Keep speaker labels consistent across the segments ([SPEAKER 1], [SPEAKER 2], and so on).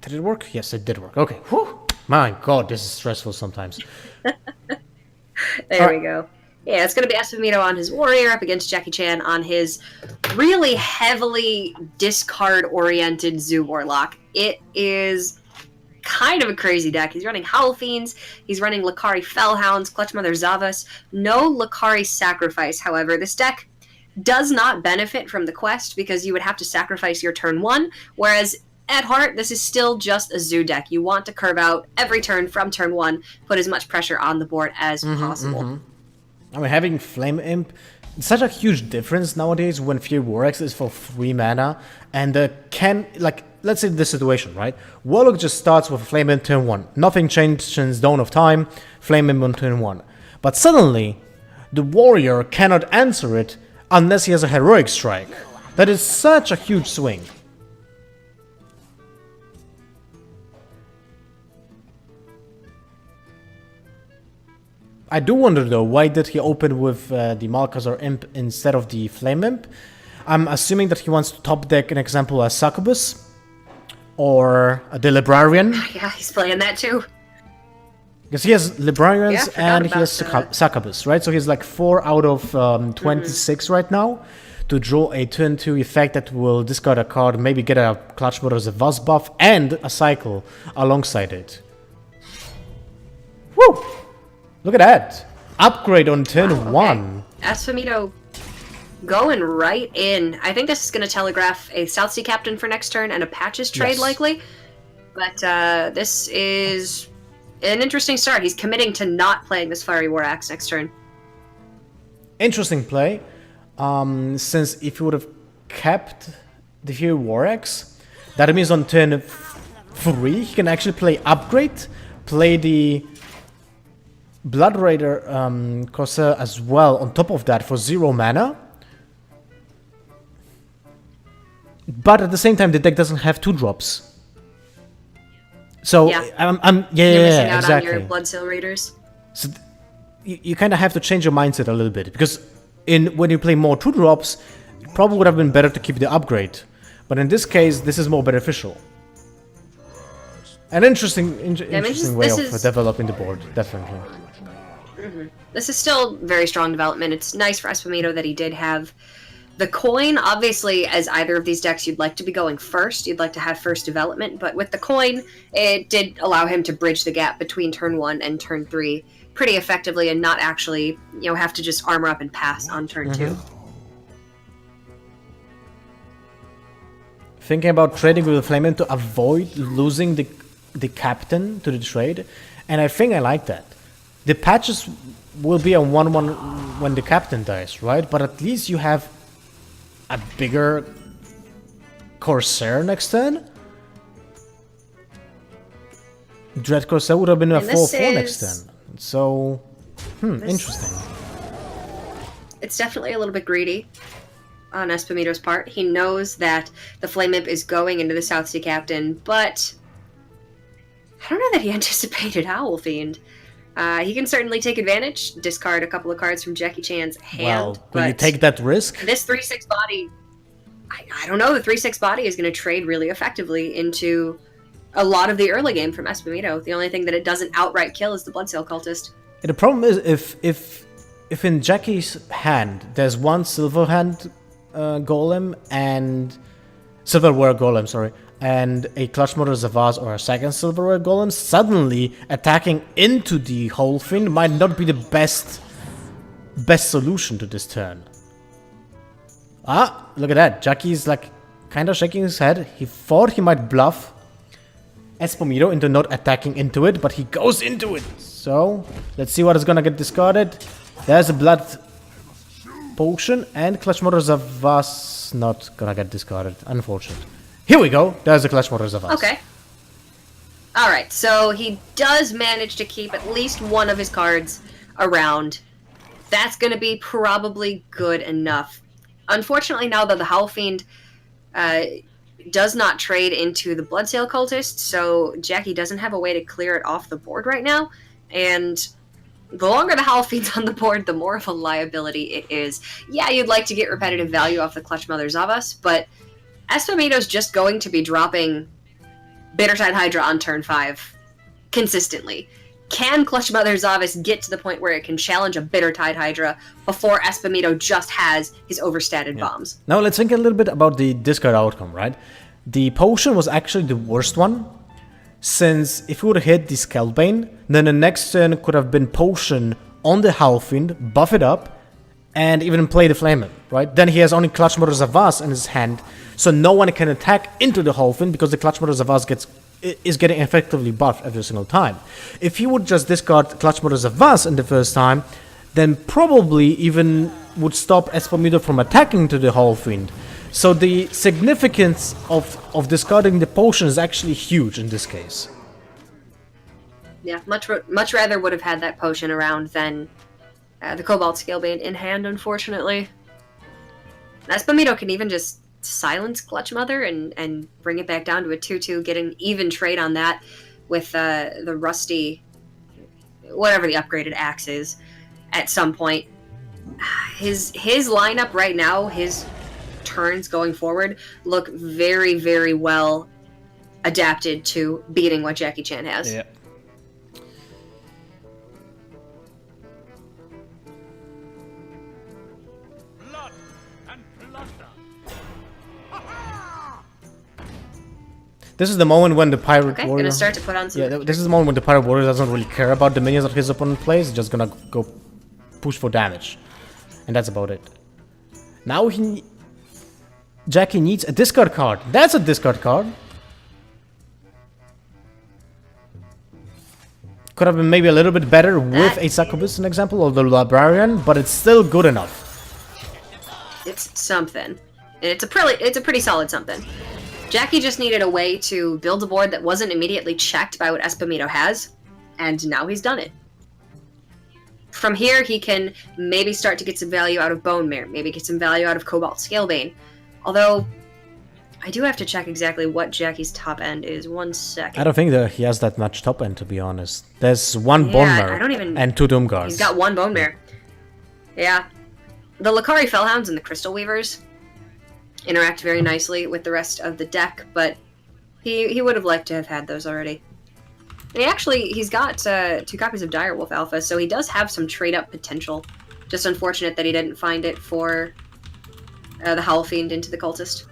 [SPEAKER 1] Did it work? Yes, it did work. Okay. Whew. My god, this is stressful sometimes.
[SPEAKER 2] There we go. Yeah, it's going to be Espumito on his warrior up against Jackie-chan on his really heavily discard-oriented Zoo Warlock. It is kind of a crazy deck. He's running Howl Fiends, he's running Lakari Fellhounds, Clutchmother Zavas, no Lakari Sacrifice, however. This deck does not benefit from the quest because you would have to sacrifice your turn 1, whereas at heart, this is still just a Zoo deck. You want to curve out every turn from turn 1, put as much pressure on the board as possible.
[SPEAKER 1] I mean, having Flame Imp, it's such a huge difference nowadays when Fury Warx is for 3 mana, and let's say this situation, right? Warlock just starts with Flame Imp turn 1. Nothing changed since Dawn of Time, Flame Imp on turn 1. But suddenly, the Warrior cannot answer it unless he has a Heroic Strike. That is such a huge swing. I do wonder though, why did he open with the Malkazar Imp instead of the Flame Imp? I'm assuming that he wants to top deck an example as Succubus or the Librarian.
[SPEAKER 2] Yeah, he's playing that too.
[SPEAKER 1] Because he has Librarians and he has Succubus, right? So he's like 4 out of 26 right now to draw a turn 2 effect that will discard a card, maybe get a Clutchmother as a Vaz buff and a cycle alongside it. Woo! Look at that! Upgrade on turn 1.
[SPEAKER 2] Espumito going right in. I think this is going to telegraph a South Sea Captain for next turn and a Patches trade likely. But this is an interesting start. He's committing to not playing this Fiery War Axe next turn.
[SPEAKER 1] Interesting play. Since if you would have kept the Fury War Axe, that means on turn 3 he can actually play Upgrade, play the Blood Raider Corsair as well on top of that for 0 mana. But at the same time, the deck doesn't have 2-drops. So,
[SPEAKER 2] You're missing out
[SPEAKER 1] exactly.
[SPEAKER 2] on your Bloodsail Raiders.
[SPEAKER 1] So you kind of have to change your mindset a little bit. Because when you play more 2-drops, it probably would have been better to keep the upgrade. But in this case, this is more beneficial. An interesting way of developing the board, definitely.
[SPEAKER 2] This is still very strong development. It's nice for Espumito that he did have the coin. Obviously, as either of these decks, you'd like to be going first. You'd like to have first development. But with the coin, it did allow him to bridge the gap between turn 1 and turn 3 pretty effectively and not actually, have to just armor up and pass on turn 2.
[SPEAKER 1] Thinking about trading with the Flame Imp to avoid losing the captain to the trade. And I think I like that. The patches will be a 1-1 when the captain dies, right? But at least you have a bigger Corsair next turn. Dread Corsair would have been a 4-4 next turn. So, interesting.
[SPEAKER 2] It's definitely a little bit greedy on Espumito's part. He knows that the Flame Imp is going into the South Sea Captain, but I don't know that he anticipated Howl Fiend. He can certainly take advantage, discard a couple of cards from Jackie-chan's hand.
[SPEAKER 1] Well, will you take that risk?
[SPEAKER 2] This 3/6 body, I don't know. The 3/6 body is going to trade really effectively into a lot of the early game from Espumito. The only thing that it doesn't outright kill is the Bloodsail Cultist.
[SPEAKER 1] And the problem is if in Jackie's hand there's one Silver Hand Golem and Silverware Golem, sorry, and a Clutchmother Zavaz or a second Silverware Golem, suddenly attacking into the whole thing might not be the best solution to this turn. Ah, look at that. Jackie's like kind of shaking his head. He thought he might bluff Espumito into not attacking into it, but he goes into it. So, let's see what is gonna get discarded. There's a Blood Potion, and Clutchmother Zavaz not gonna get discarded, unfortunately. Here we go. There's a Clutchmother Zavaz.
[SPEAKER 2] Okay. Alright, so he does manage to keep at least one of his cards around. That's going to be probably good enough. Unfortunately, now that the Howl Fiend does not trade into the Bloodsail Cultist, so Jackie doesn't have a way to clear it off the board right now. And the longer the Howl Fiend's on the board, the more of a liability it is. Yeah, you'd like to get repetitive value off the Clutchmother Zavas, but Espumito's just going to be dropping Bittertide Hydra on turn 5 consistently. Can Clutch Mother Zavis get to the point where it can challenge a Bittertide Hydra before Espumito just has his overstated bombs?
[SPEAKER 1] Now let's think a little bit about the discard outcome, right? The potion was actually the worst one, since if he would have hit the Scalbane, then the next turn could have been potion on the Halfwind, buff it up, and even play the Flamen, right? Then he has only Clutch Mother Zavas in his hand, so no one can attack into the Halfwind because the Clutch Mother Zavas is getting effectively buffed every single time. If he would just discard Clutch Mother Zavas in the first time, then probably even would stop Espumito from attacking to the Halfwind. So the significance of discarding the potion is actually huge in this case.
[SPEAKER 2] Yeah, much rather would have had that potion around than the Cobalt Scalebane in hand, unfortunately. Espumito can even just silence Clutch Mother and bring it back down to a 2-2, get an even trade on that with the rusty, whatever the upgraded axe is, at some point. His lineup right now, his turns going forward, look very, very well adapted to beating what Jackie Chan has.
[SPEAKER 1] Yeah. This is the moment when the Pirate Warrior...
[SPEAKER 2] gonna start to put on some...
[SPEAKER 1] Yeah, this is the moment when the Pirate Warrior doesn't really care about the minions that his opponent plays. He's just gonna go push for damage. And that's about it. Now Jackie needs a discard card. That's a discard card. Could have been maybe a little bit better with a Succubus, an example, or the Librarian, but it's still good enough.
[SPEAKER 2] It's something. And it's a pretty solid something. Jackie just needed a way to build a board that wasn't immediately checked by what Espumito has, and now he's done it. From here, he can maybe start to get some value out of Bone Mare, maybe get some value out of Cobalt Scalebane. Although, I do have to check exactly what Jackie's top end is. 1 second.
[SPEAKER 1] I don't think that he has that much top end, to be honest. There's one Bone Mare and 2 Doomguards.
[SPEAKER 2] He's got 1 Bone Mare. Yeah. The Lakari Fellhounds and the Crystal Weavers interact very nicely with the rest of the deck, but he would have liked to have had those already. And he's got 2 copies of Direwolf Alpha, so he does have some trade-up potential. Just unfortunate that he didn't find it for the Howlfiend into the Cultist.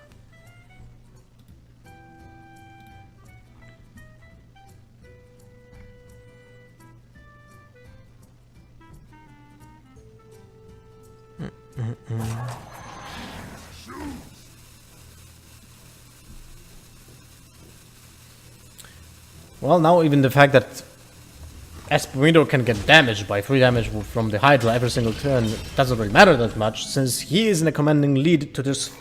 [SPEAKER 1] Well, now even the fact that Espumito can get damaged by 3 damage from the Hydra every single turn doesn't really matter that much, since he is in a commanding lead to just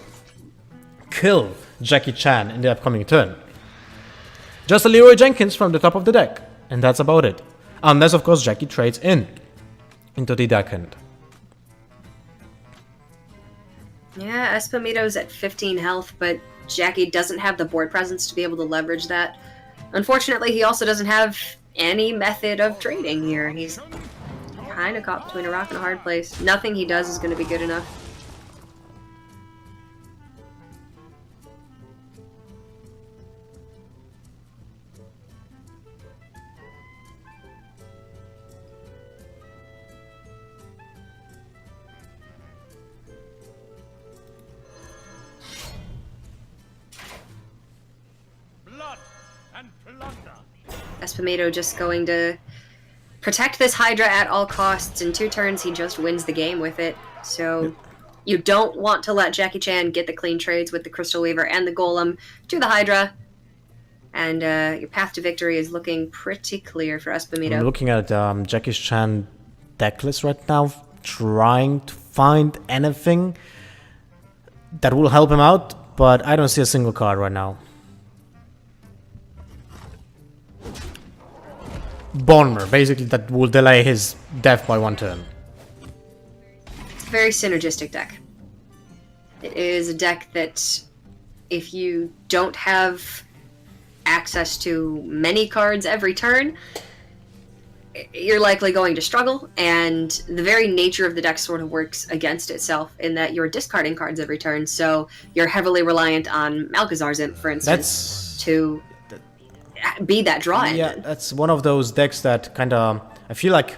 [SPEAKER 1] kill Jackie Chan in the upcoming turn. Just a Leroy Jenkins from the top of the deck, and that's about it. Unless, of course, Jackie trades into the deckhand.
[SPEAKER 2] Yeah, Espumito's at 15 health, but Jackie doesn't have the board presence to be able to leverage that. Unfortunately, he also doesn't have any method of trading here. He's kind of caught between a rock and a hard place. Nothing he does is going to be good enough. Espumito just going to protect this Hydra at all costs. In 2 turns, he just wins the game with it. So you don't want to let Jackie Chan get the clean trades with the Crystal Weaver and the Golem to the Hydra. And your path to victory is looking pretty clear for Espumito.
[SPEAKER 1] I'm looking at Jackie Chan deck list right now, trying to find anything that will help him out, but I don't see a single card right now. Bone Mare, basically, that will delay his death by 1 turn.
[SPEAKER 2] It's a very synergistic deck. It is a deck that, if you don't have access to many cards every turn, you're likely going to struggle, and the very nature of the deck sort of works against itself in that you're discarding cards every turn, so you're heavily reliant on Malchezaar's Imp, for instance, be that draw engine.
[SPEAKER 1] Yeah, that's one of those decks that kind of, I feel like,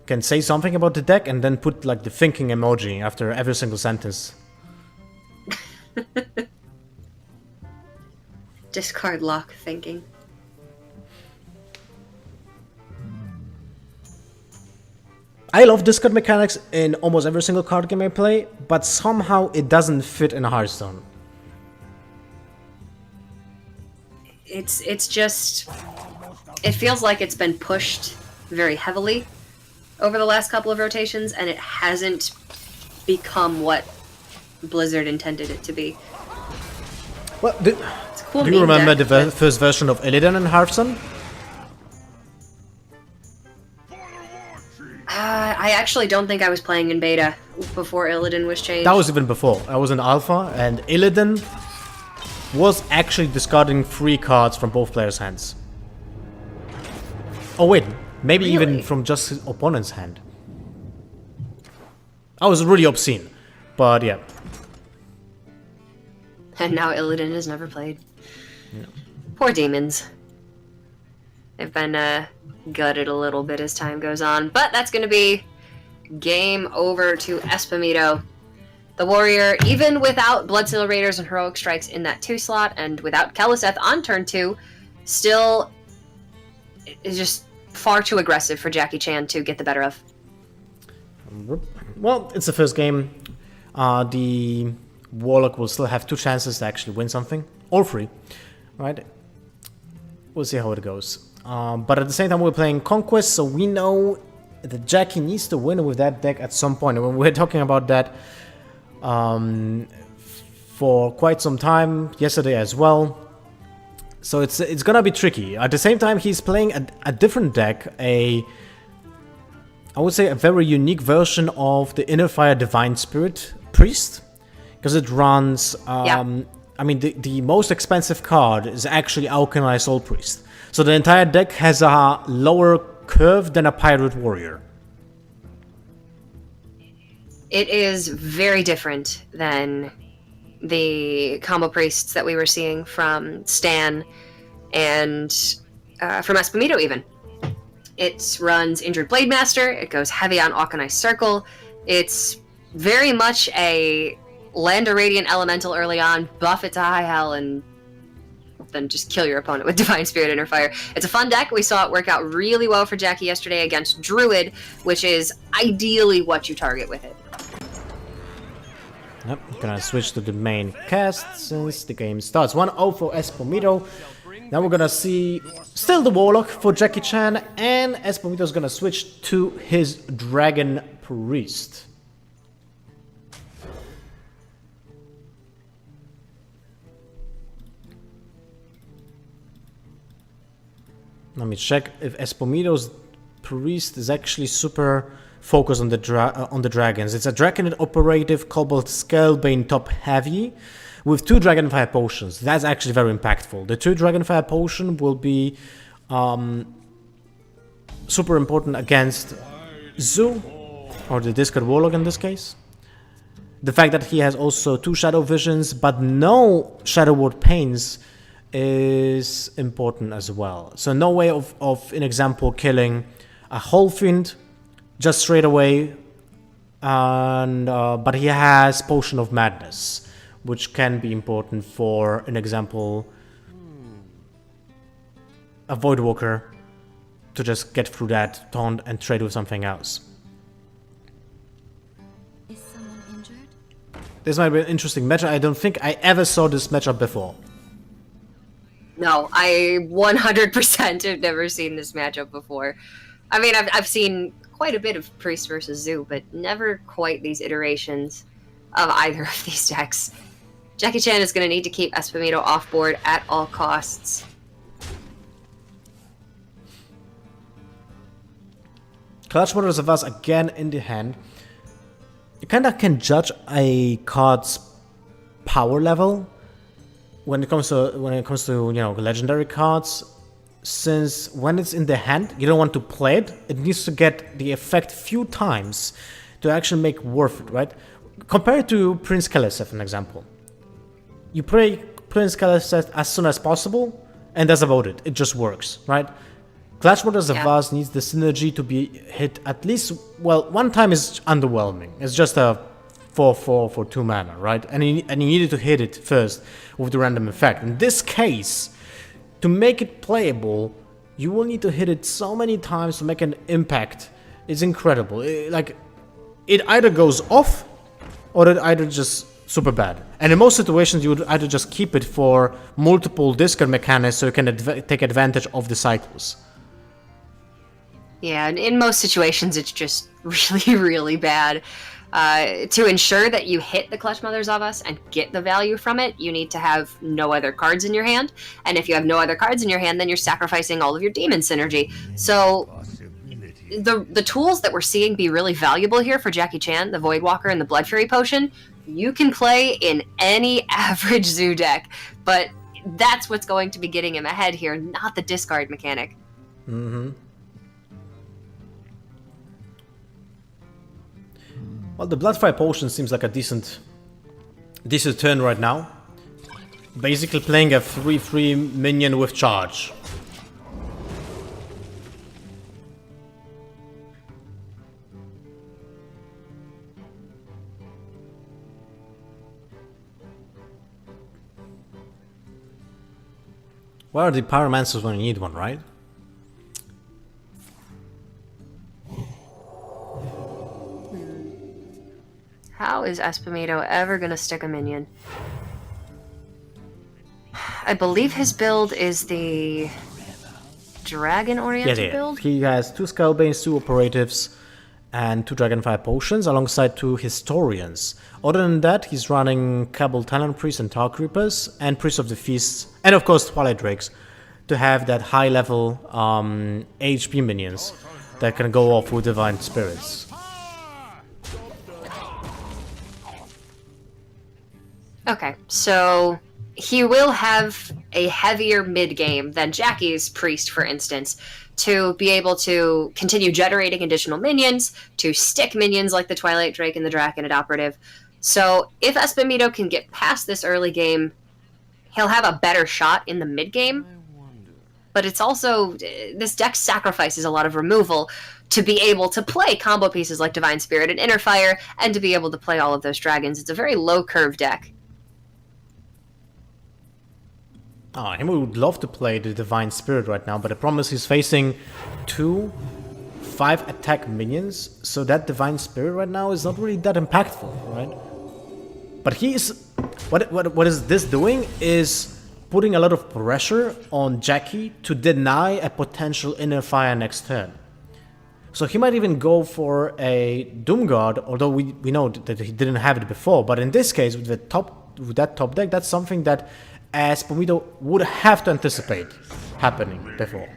[SPEAKER 1] can say something about the deck and then put like the thinking emoji after every single sentence.
[SPEAKER 2] Discard lock thinking.
[SPEAKER 1] I love discard mechanics in almost every single card game I play, but somehow it doesn't fit in Hearthstone.
[SPEAKER 2] It's just, it feels like it's been pushed very heavily over the last couple of rotations, and it hasn't become what Blizzard intended it to be.
[SPEAKER 1] Well,
[SPEAKER 2] It's a cool
[SPEAKER 1] do you
[SPEAKER 2] meme
[SPEAKER 1] remember
[SPEAKER 2] deck,
[SPEAKER 1] the
[SPEAKER 2] but-
[SPEAKER 1] first version of Illidan in Hearthstone?
[SPEAKER 2] I actually don't think I was playing in beta before Illidan was changed.
[SPEAKER 1] That was even before. I was in alpha, and Illidan was actually discarding 3 cards from both players' hands. Oh wait, maybe even
[SPEAKER 2] Really?
[SPEAKER 1] from just his opponent's hand. I was really obscene, but yeah.
[SPEAKER 2] And now Illidan is never played. Poor demons. They've been gutted a little bit as time goes on, but that's going to be game over to Espumito. The warrior, even without Bloodseal Raiders and Heroic Strikes in that 2 slot, and without Keleseth on turn 2, still is just far too aggressive for Jackie Chan to get the better of.
[SPEAKER 1] Well, it's the first game. The warlock will still have 2 chances to actually win something, or 3, right? We'll see how it goes. But at the same time, we're playing Conquest, so we know that Jackie needs to win with that deck at some point. And we're talking about that for quite some time, yesterday as well. So it's gonna be tricky. At the same time, he's playing a different deck, I would say a very unique version of the Inner Fire Divine Spirit Priest, because it runs. I mean, the most expensive card is actually Alchemy Soul Priest. So the entire deck has a lower curve than a Pirate Warrior.
[SPEAKER 2] It is very different than the combo priests that we were seeing from Stan and from Espumito even. It runs Injured Blade Master, it goes heavy on Auchenized Circle, it's very much a land a Radiant Elemental early on, buff it to High Hell, and then just kill your opponent with Divine Spirit Inner Fire. It's a fun deck. We saw it work out really well for Jackie yesterday against Druid, which is ideally what you target with it.
[SPEAKER 1] Yep, gonna switch to the main cast since the game starts. 1-0 for Espumito. Now we're gonna see still the Warlock for Jackie Chan, and Espumito's gonna switch to his Dragon Priest. Let me check if Espumito's Priest is actually super focused on the dragons. It's a Draconid Operative Cobalt Scalebane top heavy with 2 Dragonfire Potions. That's actually very impactful. The 2 Dragonfire Potion will be super important against Zoo, or the Discard Warlock in this case. The fact that he has also 2 Shadow Visions but no Shadow Ward Pains is important as well. So no way of in example, killing a Whole Fiend just straight away, and but he has Potion of Madness, which can be important for an example, a Voidwalker to just get through that taunt and trade with something else.
[SPEAKER 3] Is someone injured?
[SPEAKER 1] This might be an interesting matchup. I don't think I ever saw this matchup before.
[SPEAKER 2] No, I 100% have never seen this matchup before. I mean, I've seen quite a bit of Priest versus Zoo, but never quite these iterations of either of these decks. Jackie Chan is going to need to keep Espumito off board at all costs.
[SPEAKER 1] Clutch Waters of Us again in the hand. You kind of can judge a card's power level when it comes to you know, legendary cards, since when it's in the hand you don't want to play it. It needs to get the effect few times to actually make worth it, right? Compare it to Prince Keleseth, an example. You play Prince Keleseth as soon as possible, And that's about it. It just works, right? Clutch Mother of
[SPEAKER 2] Yeah.
[SPEAKER 1] Vase needs the synergy to be hit at least, well, one time is underwhelming. It's just a 4/4 for 2 mana, right? And you needed to hit it first with the random effect. In this case, to make it playable, you will need to hit it so many times to make an impact. It's incredible. It either goes off, or it either just super bad. And in most situations, you would either just keep it for multiple discard mechanics so you can take advantage of the cycles.
[SPEAKER 2] Yeah, and in most situations, it's just really, really bad. To ensure that you hit the Clutch Mothers of Us and get the value from it, you need to have no other cards in your hand. And if you have no other cards in your hand, then you're sacrificing all of your demon synergy. So the tools that we're seeing be really valuable here for Jackie Chan, the Voidwalker and the Blood Fury Potion, you can play in any average zoo deck. But that's what's going to be getting him ahead here, not the discard mechanic.
[SPEAKER 1] Mm-hmm. Well, the Bloodfire Potion seems like a decent turn right now. Basically playing a 3/3 minion with charge. Where are the Pyromancers when you need one, right?
[SPEAKER 2] How is Espumito ever gonna stick a minion? I believe his build is the dragon-oriented build?
[SPEAKER 1] He has 2 Skullbanes, 2 Operatives, and 2 Dragonfire Potions, alongside 2 Historians. Other than that, he's running Cabal Talon Priests and Tar Creepers, and Priests of the Feasts, and of course Twilight Drakes, to have that high-level HP minions that can go off with Divine Spirits.
[SPEAKER 2] Okay, so he will have a heavier mid-game than Jackie's Priest, for instance, to be able to continue generating additional minions, to stick minions like the Twilight Drake and the Draconid Operative. So if Espumito can get past this early game, he'll have a better shot in the mid-game. But it's also, this deck sacrifices a lot of removal to be able to play combo pieces like Divine Spirit and Inner Fire, and to be able to play all of those dragons. It's a very low-curve deck.
[SPEAKER 1] Him would love to play the Divine Spirit right now, but the problem is he's facing 2 5-attack minions, so that Divine Spirit right now is not really that impactful, right? But what is this doing is putting a lot of pressure on Jackie to deny a potential Inner Fire next turn. So he might even go for a Doomguard, although we know that he didn't have it before, but in this case, with that top deck, that's something that Espumito would have to anticipate happening before.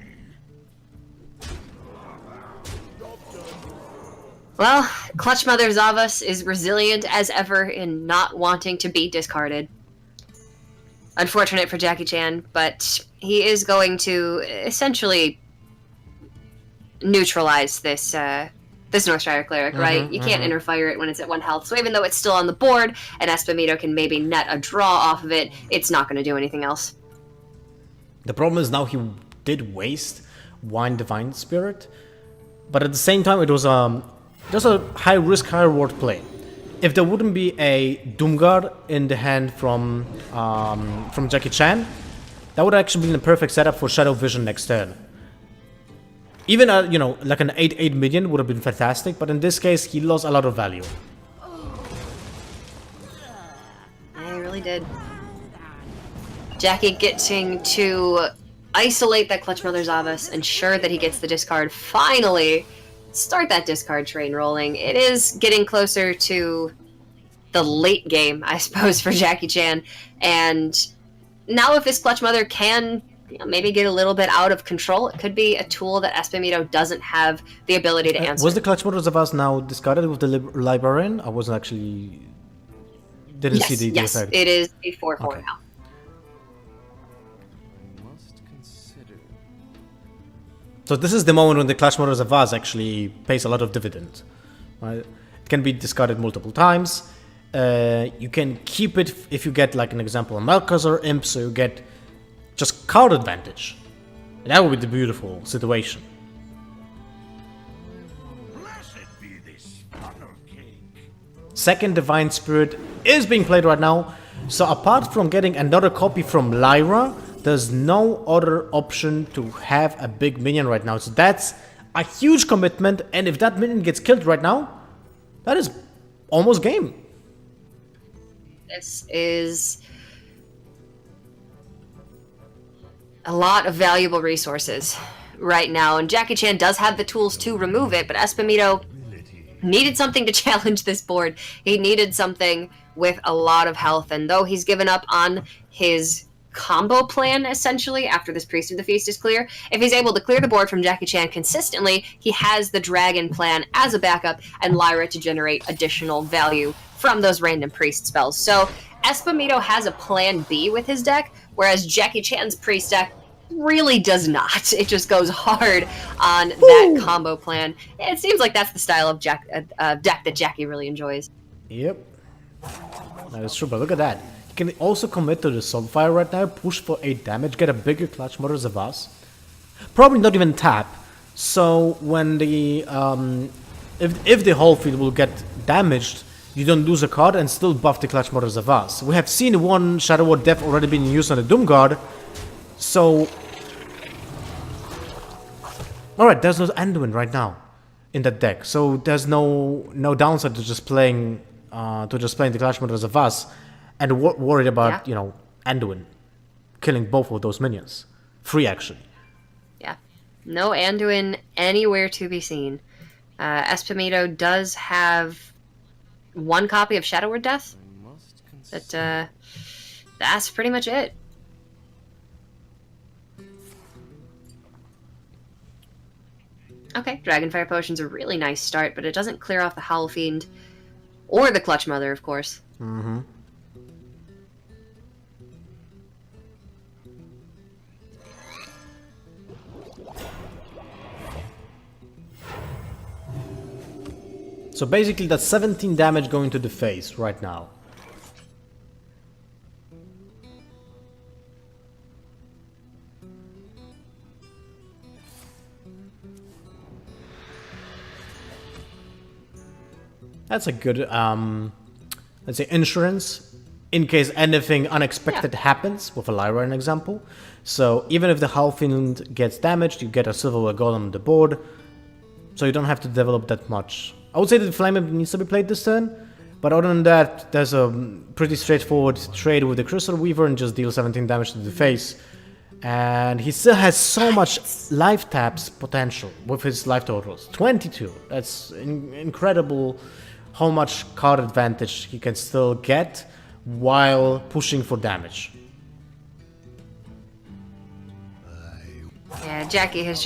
[SPEAKER 2] Well, Clutch Mother Zavas is resilient as ever in not wanting to be discarded. Unfortunate for Jackie Chan, but he is going to essentially neutralize this Northshire Cleric, right? You can't interfire it when it's at 1 health, so even though it's still on the board, and Espumito can maybe net a draw off of it, it's not going to do anything else.
[SPEAKER 1] The problem is now he did waste one Divine Spirit, but at the same time it was just a high risk, high reward play. If there wouldn't be a Doomguard in the hand from Jackie Chan, that would actually be the perfect setup for Shadow Vision next turn. Even like an 8/8 minion would have been fantastic, but in this case he lost a lot of value.
[SPEAKER 2] I really did. Jackie getting to isolate that Clutch Mother Zavas, ensure that he gets the discard, finally start that discard train rolling. It is getting closer to the late game, I suppose, for Jackie Chan, and now if his Clutch Mother can maybe get a little bit out of control, it could be a tool that Espumito doesn't have the ability to answer.
[SPEAKER 1] Was the Clutch Mother of Us now discarded with the Librarian? I wasn't actually... Didn't see the effect.
[SPEAKER 2] Yes, it is a 4/4 now.
[SPEAKER 1] So this is the moment when the Clutch Mother of Us actually pays a lot of dividend. Right? It can be discarded multiple times. You can keep it if you get, like an example, a Malkazar Imp, so you get just card advantage. And that would be the beautiful situation. Second Divine Spirit is being played right now. So apart from getting another copy from Lyra, there's no other option to have a big minion right now. So that's a huge commitment. And if that minion gets killed right now, that is almost game.
[SPEAKER 2] This is a lot of valuable resources right now. And Jackie-chan does have the tools to remove it, but Espumito needed something to challenge this board. He needed something with a lot of health, and though he's given up on his combo plan, essentially, after this Priest of the Feast is clear, if he's able to clear the board from Jackie-chan consistently, he has the Dragon plan as a backup, and Lyra to generate additional value from those random Priest spells. So Espumito has a plan B with his deck, whereas Jackie-chan's Priest deck really does not. It just goes hard on that combo plan. It seems like that's the style of deck that Jackie really enjoys.
[SPEAKER 1] Yep. That is true, but look at that. You can also commit to the Sunfire right now, push for 8 damage, get a bigger Clutch Mother Zavas. Probably not even tap. So when the if the whole field will get damaged, you don't lose a card and still buff the Clutch Mother Zavas. We have seen one Shadow Ward Death already being used on the Doom Guard. So alright, there's no Anduin right now in that deck. So there's no downside to just playing the Clutch Mother Zavas and worried about, Anduin killing both of those minions. Free, actually.
[SPEAKER 2] Yeah. No Anduin anywhere to be seen. Espumito does have one copy of Shadow Word Death. That's pretty much it. Okay, Dragonfire Potion's a really nice start, but it doesn't clear off the Howl Fiend. Or the Clutch Mother, of course.
[SPEAKER 1] Mm-hmm. So basically that's 17 damage going to the face right now. That's a good, let's say, insurance in case anything unexpected happens, with a Lyra, an example. So even if the Halfiend gets damaged, you get a Silverware Golem on the board, so you don't have to develop that much. I would say that the Flame Imp needs to be played this turn, but other than that, there's a pretty straightforward trade with the Crystal Weaver and just deal 17 damage to the face. And he still has so much life taps potential with his life totals. 22. That's incredible how much card advantage he can still get while pushing for damage.
[SPEAKER 2] Yeah, Jackie has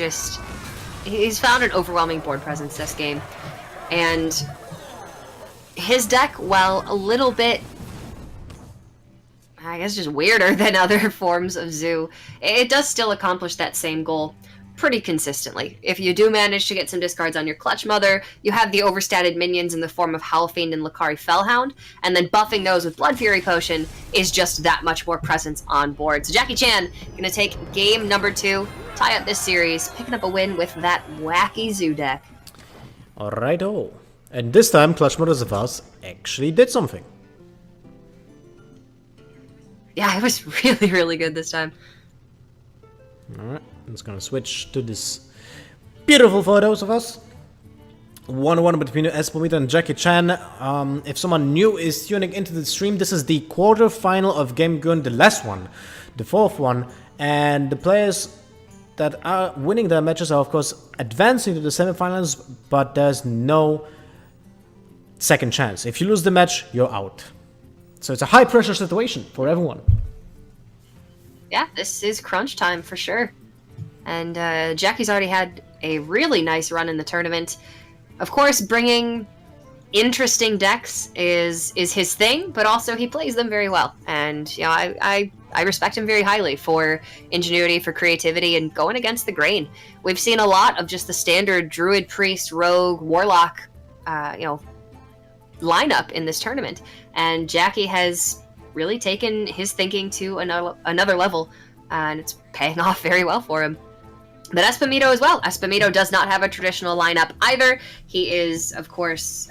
[SPEAKER 2] he's found an overwhelming board presence this game. And his deck, while a little bit, I guess, just weirder than other forms of Zoo, it does still accomplish that same goal pretty consistently. If you do manage to get some discards on your Clutch Mother, you have the overstatted minions in the form of Howlfiend and Lakari Fellhound, and then buffing those with Blood Fury Potion is just that much more presence on board. So Jackie-chan gonna take game number 2, tie up this series, picking up a win with that wacky Zoo deck.
[SPEAKER 1] Alrighto. And this time, Clutch Mother Zavas actually did something.
[SPEAKER 2] Yeah, it was really, really good this time.
[SPEAKER 1] Alright, I'm just gonna switch to this beautiful photos of us. 1-1 between Espumito and Jackie-chan. If someone new is tuning into the stream, this is the quarter-final of GameGune, the last one, the 4th one. And the players that are winning their matches are, of course, advancing to the semifinals, but there's no second chance. If you lose the match, you're out. So it's a high-pressure situation for everyone.
[SPEAKER 2] Yeah, this is crunch time for sure. And Jackie's already had a really nice run in the tournament. Of course, bringing interesting decks is his thing, but also he plays them very well. And you know, I respect him very highly for ingenuity, for creativity, and going against the grain. We've seen a lot of just the standard druid, priest, rogue, warlock, lineup in this tournament, and Jackie has really taken his thinking to another level and it's paying off very well for him. But Espumito as well. Espumito does not have a traditional lineup either. He is, of course,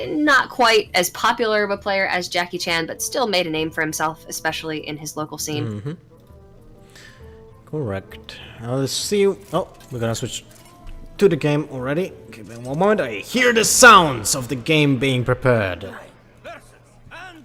[SPEAKER 2] not quite as popular of a player as J4ckiechan, but still made a name for himself, especially in his local scene.
[SPEAKER 1] Mm-hmm. Correct. Now let's see. Oh, we're gonna switch to the game already. Give me one moment. I hear the sounds of the game being prepared.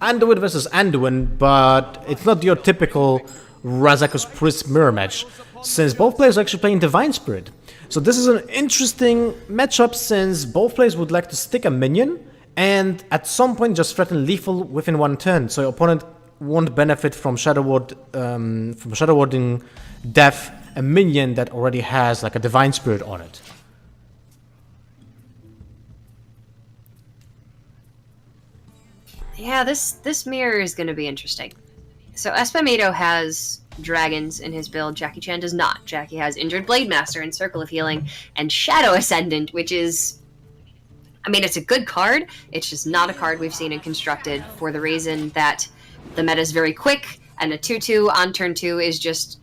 [SPEAKER 1] Anduin versus Anduin, but it's not your typical Razakus Priest mirror match, since both players are actually playing Divine Spirit. So this is an interesting matchup, since both players would like to stick a minion and at some point just threaten lethal within one turn, so your opponent won't benefit from shadowwarding death a minion that already has like a Divine Spirit on it.
[SPEAKER 2] Yeah, this mirror is going to be interesting. So Espumito has dragons in his build. J4ckiechan does not. Jackie has Injured Blade Master and Circle of Healing and Shadow Ascendant, which is, I mean, it's a good card. It's just not a card we've seen in Constructed, for the reason that the meta is very quick, and a 2/2 on turn 2 is just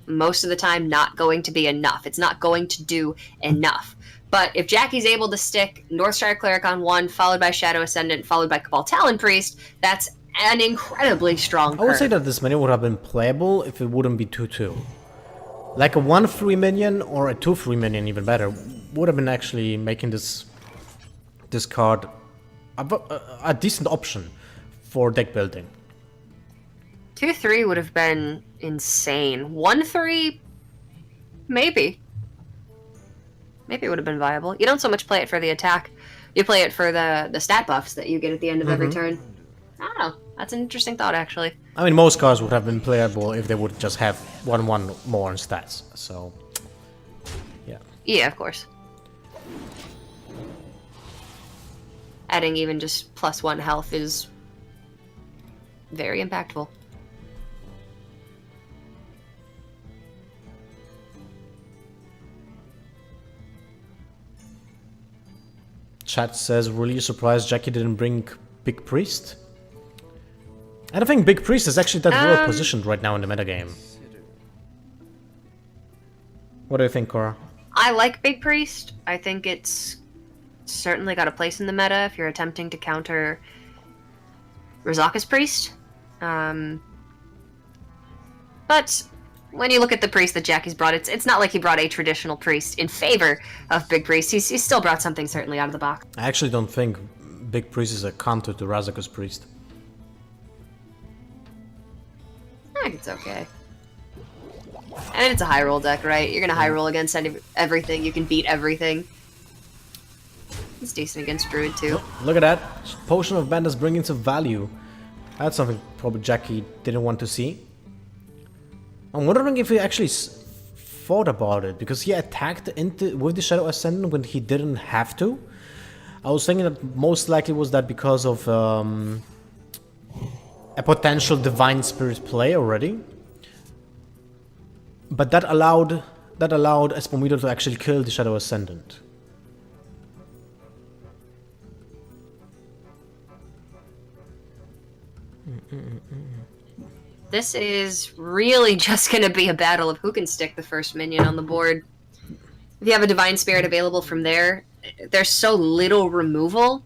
[SPEAKER 2] most of the time not going to be enough. It's not going to do enough. But if Jackie's able to stick Northshire Cleric on 1, followed by Shadow Ascendant, followed by Cabal Talon Priest, that's an incredibly strong card.
[SPEAKER 1] I would say that this minion would have been playable if it wouldn't be 2/2. Like a 1/3 minion or a 2/3 minion, even better, would have been actually making this card a decent option for deck building.
[SPEAKER 2] 2/3 would have been insane. 1/3, maybe. Maybe it would have been viable. You don't so much play it for the attack. You play it for the stat buffs that you get at the end of every turn. I don't know. That's an interesting thought, actually.
[SPEAKER 1] I mean, most cards would have been playable if they would just have 1/1 more in stats. So, yeah.
[SPEAKER 2] Yeah, of course. Adding even just +1 health is very impactful.
[SPEAKER 1] Chat says, really surprised Jackie didn't bring Big Priest? I don't think Big Priest is actually that well positioned right now in the metagame. What do you think, Cora?
[SPEAKER 2] I like Big Priest. I think it's certainly got a place in the meta if you're attempting to counter Razakus Priest. But when you look at the priest that Jackie's brought, it's not like he brought a traditional priest in favor of Big Priest. He's still brought something certainly out of the box.
[SPEAKER 1] I actually don't think Big Priest is a counter to Razakus Priest.
[SPEAKER 2] I think it's okay. And it's a high roll deck, right? You're gonna high roll against everything. You can beat everything. It's decent against druid too.
[SPEAKER 1] Oh, look at that. Potion of Madness bringing some value. That's something probably Jackie didn't want to see. I'm wondering if he actually thought about it, because he attacked with the Shadow Ascendant when he didn't have to. I was thinking that most likely was that because of a potential Divine Spirit play already. But that allowed Espumito to actually kill the Shadow Ascendant.
[SPEAKER 2] This is really just going to be a battle of who can stick the first minion on the board. If you have a Divine Spirit available from there, there's so little removal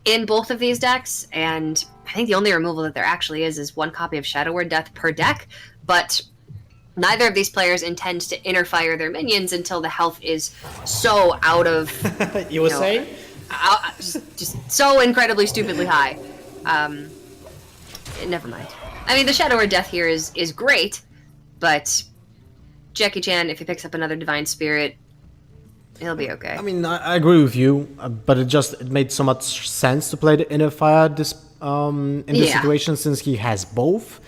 [SPEAKER 2] in both of these decks, and I think the only removal that there actually is 1 copy of Shadow Word Death per deck, but neither of these players intends to inner fire their minions until the health is so out of...
[SPEAKER 1] you were saying?
[SPEAKER 2] Just so incredibly stupidly high. Never mind. I mean, the Shadow Word Death here is great, but J4ckiechan, if he picks up another Divine Spirit, he'll be okay.
[SPEAKER 1] I mean, I agree with you, but it made so much sense to play the inner fire in this situation, since he has both,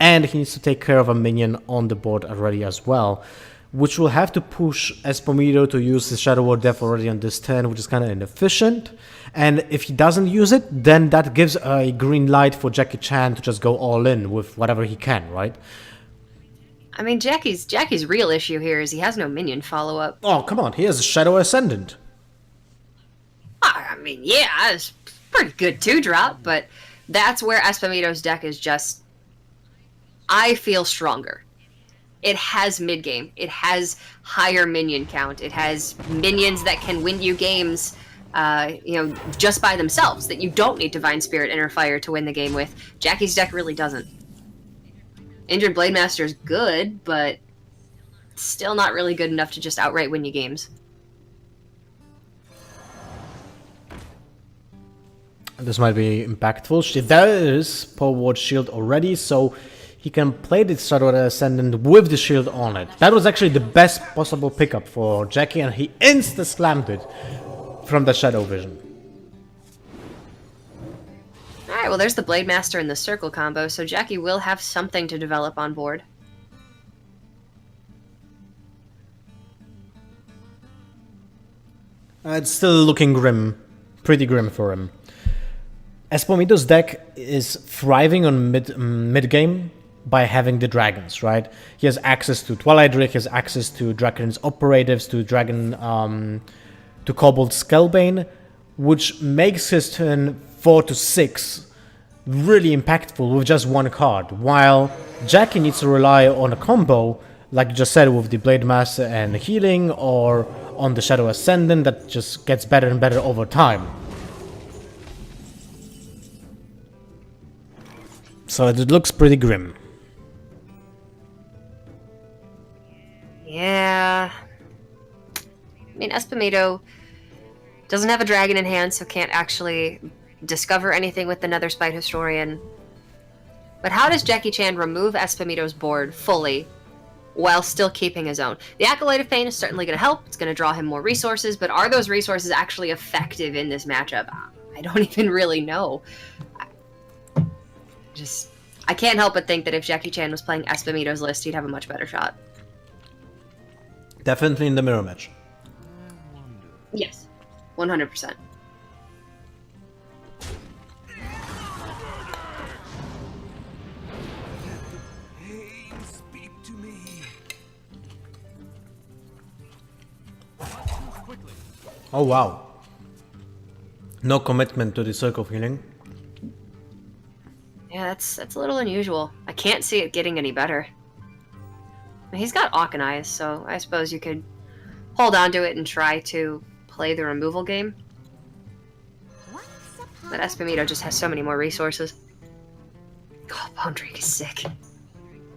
[SPEAKER 1] and he needs to take care of a minion on the board already as well, which will have to push Espumito to use his Shadow Word Death already on this turn, which is kind of inefficient. And if he doesn't use it, then that gives a green light for J4ckiechan to just go all in with whatever he can, right?
[SPEAKER 2] I mean, Jackie's real issue here is he has no minion follow-up.
[SPEAKER 1] Oh, come on, he has a Shadow Ascendant.
[SPEAKER 2] I mean, yeah, it's pretty good 2-drop, but that's where Espumito's deck is just I feel stronger. It has mid-game. It has higher minion count. It has minions that can win you games, just by themselves, that you don't need Divine Spirit, Inner Fire to win the game with. Jackie's deck really doesn't. Injured Blademaster is good, but still not really good enough to just outright win you games.
[SPEAKER 1] This might be impactful. There is Power Ward Shield already, so he can play the Shadow Ascendant with the shield on it. That was actually the best possible pickup for Jackie, and he insta-slammed it from the Shadow Vision.
[SPEAKER 2] Alright, well there's the Blademaster and the Circle combo, so Jackie will have something to develop on board.
[SPEAKER 1] It's still looking grim. Pretty grim for him. Espumito's deck is thriving on mid-game by having the dragons, right? He has access to Twilight Drake, he has access to Dragon's Operatives, to to Kobold Skullbane, which makes his turn 4 to 6 really impactful with just one card, while Jackie needs to rely on a combo, like you just said, with the Blademaster and healing, or on the Shadow Ascendant that just gets better and better over time. So it looks pretty grim.
[SPEAKER 2] Yeah. I mean, Espumito doesn't have a dragon in hand, so can't actually discover anything with the Netherspite Historian. But how does Jackie Chan remove Espumito's board fully while still keeping his own? The Acolyte of Pain is certainly going to help. It's going to draw him more resources, but are those resources actually effective in this matchup? I don't even really know. I can't help but think that if Jackie Chan was playing Espumito's list, he'd have a much better shot.
[SPEAKER 1] Definitely in the mirror match.
[SPEAKER 2] Yes, 100%.
[SPEAKER 1] Oh wow. No commitment to the Circle of Healing.
[SPEAKER 2] Yeah, that's a little unusual. I can't see it getting any better. He's got Aucheneyes, so I suppose you could hold on to it and try to play the removal game. But Espumito just has so many more resources. Oh, Bone Drake is sick.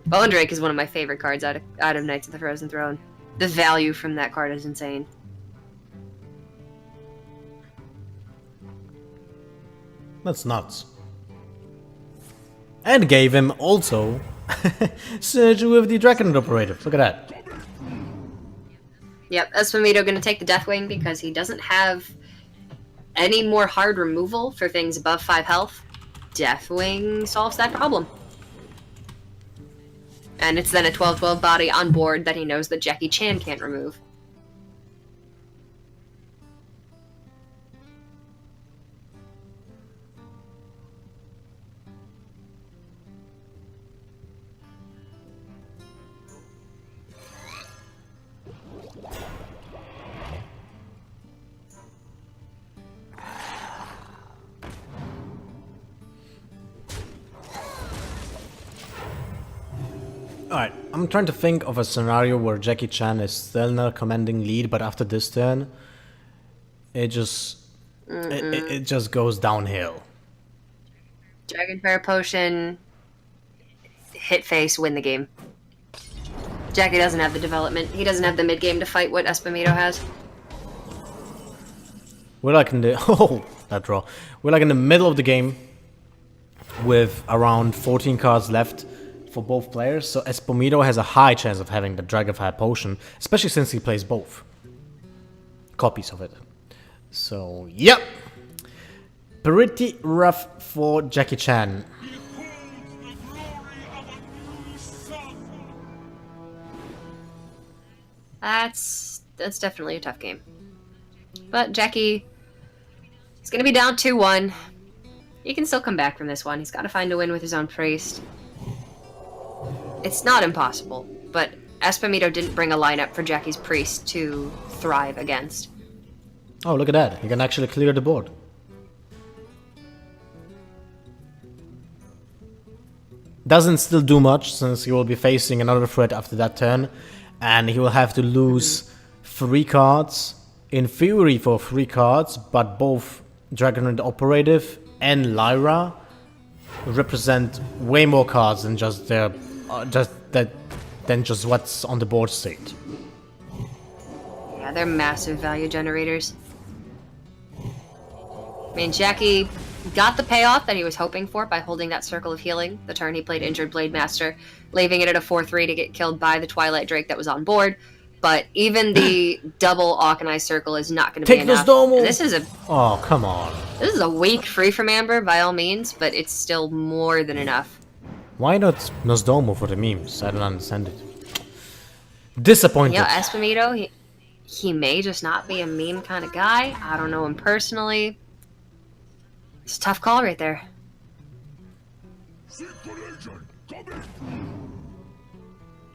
[SPEAKER 2] Bone Drake is one of my favorite cards out of Knights of the Frozen Throne. The value from that card is insane.
[SPEAKER 1] That's nuts. And gave him also Surge with the Dragonlord Operative. Look at that.
[SPEAKER 2] Yep, Espumito gonna take the Deathwing because he doesn't have any more hard removal for things above 5 health. Deathwing solves that problem. And it's then a 12/12 body on board that he knows that Jackie Chan can't remove.
[SPEAKER 1] Alright, I'm trying to think of a scenario where Jackie Chan is still in a commanding lead, but after this turn, it just it just goes downhill.
[SPEAKER 2] Dragon Fire Potion, hit face, win the game. Jackie doesn't have the development. He doesn't have the mid-game to fight what Espumito has.
[SPEAKER 1] We're like in the that draw. We're like in the middle of the game with around 14 cards left for both players, so Espumito has a high chance of having the Dragonfire Potion, especially since he plays both copies of it. So, yep. Pretty rough for Jackie Chan.
[SPEAKER 2] That's definitely a tough game. But Jackie is going to be down 2-1. He can still come back from this one. He's got to find a win with his own priest. It's not impossible, but Espumito didn't bring a lineup for Jackie's priest to thrive against.
[SPEAKER 1] Oh, look at that. He can actually clear the board. doesn't still do much, since he will be facing another threat after that turn, and he will have to lose 3 cards. In theory for 3 cards, but both Dragonlord Operative and Lyra represent way more cards than just their than just what's on the board state.
[SPEAKER 2] Yeah, they're massive value generators. I mean, Jackie got the payoff that he was hoping for by holding that Circle of Healing the turn he played Injured Blade Master, leaving it at a 4/3 to get killed by the Twilight Drake that was on board. But even the double Auchenized Circle is not going to be enough.
[SPEAKER 1] Take
[SPEAKER 2] this is a
[SPEAKER 1] Oh, come on.
[SPEAKER 2] This is a weak free from Amber by all means, but it's still more than enough.
[SPEAKER 1] Why not Nosdomo for the memes? I don't understand it. Disappointed.
[SPEAKER 2] Yeah, Espumito, he may just not be a meme kind of guy. I don't know him personally. It's a tough call right there.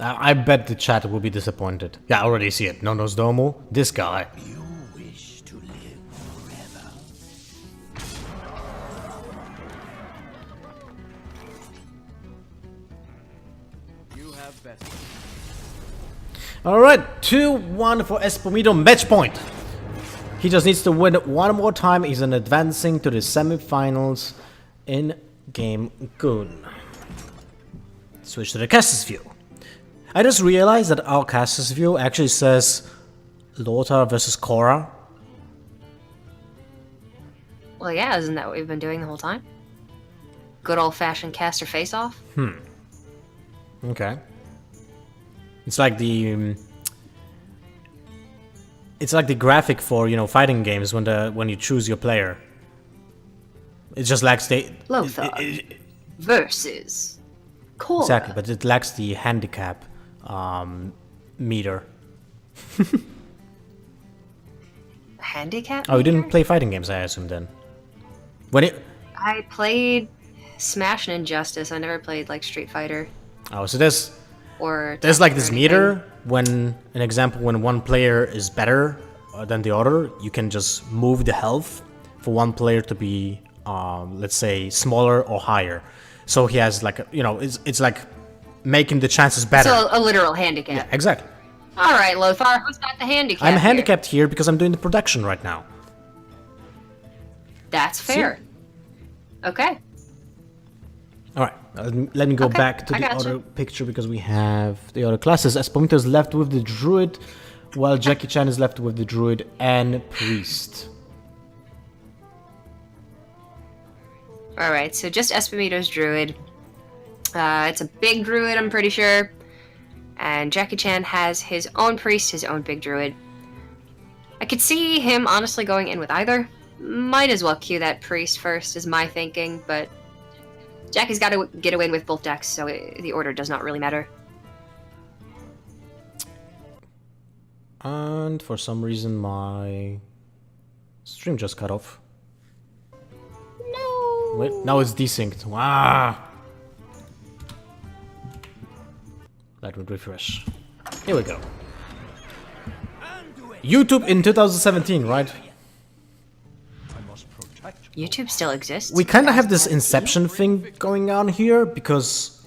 [SPEAKER 1] I bet the chat will be disappointed. Yeah, I already see it. No Nosdomo. This guy.
[SPEAKER 3] You wish to live forever. You have best.
[SPEAKER 1] Alright, 2-1 for Espumito. Match point. He just needs to win one more time. He's in advancing to the semifinals in GameGune. Switch to the caster's view. I just realized that our caster's view actually says Lothar versus Korra.
[SPEAKER 2] Well, yeah, isn't that what we've been doing the whole time? Good old-fashioned caster face-off?
[SPEAKER 1] Okay. It's like the graphic for, you know, fighting games when you choose your player. It just lacks the
[SPEAKER 2] Lothar versus Korra.
[SPEAKER 1] Exactly, but it lacks the handicap meter.
[SPEAKER 2] Handicap?
[SPEAKER 1] Oh, you didn't
[SPEAKER 2] meter?
[SPEAKER 1] play fighting games, I assume then.
[SPEAKER 2] I played Smash and Injustice. I never played like Street Fighter
[SPEAKER 1] Oh, so there's
[SPEAKER 2] or.
[SPEAKER 1] like
[SPEAKER 2] Tekken
[SPEAKER 1] this
[SPEAKER 2] or
[SPEAKER 1] meter when when one player is better than the other, you can just move the health for one player to be let's say smaller or higher. So he has like it's like making the chances better.
[SPEAKER 2] So a literal handicap.
[SPEAKER 1] Yeah, exactly.
[SPEAKER 2] All right, Lothar, who's got the handicap?
[SPEAKER 1] I'm
[SPEAKER 2] here?
[SPEAKER 1] handicapped here because I'm doing the production right now.
[SPEAKER 2] That's fair. Okay.
[SPEAKER 1] All right, let me go
[SPEAKER 2] Okay,
[SPEAKER 1] back to
[SPEAKER 2] I
[SPEAKER 1] the
[SPEAKER 2] gotcha.
[SPEAKER 1] other picture because we have the other classes. Espumito is left with the druid, while J4ckiechan is left with the druid and priest.
[SPEAKER 2] All right, so just Espumito's druid. It's a big druid, I'm pretty sure. And J4ckiechan has his own priest, his own big druid. I could see him honestly going in with either. Might as well queue that priest first, is my thinking, but Jackie's got to get a win with both decks, so the order does not really matter.
[SPEAKER 1] And for some reason my stream just cut off.
[SPEAKER 2] No.
[SPEAKER 1] Wait, now it's desynced. Wow. That would refresh. Here we go. YouTube in 2017, right?
[SPEAKER 2] YouTube still exists?
[SPEAKER 1] We kind of have this Inception thing going on here because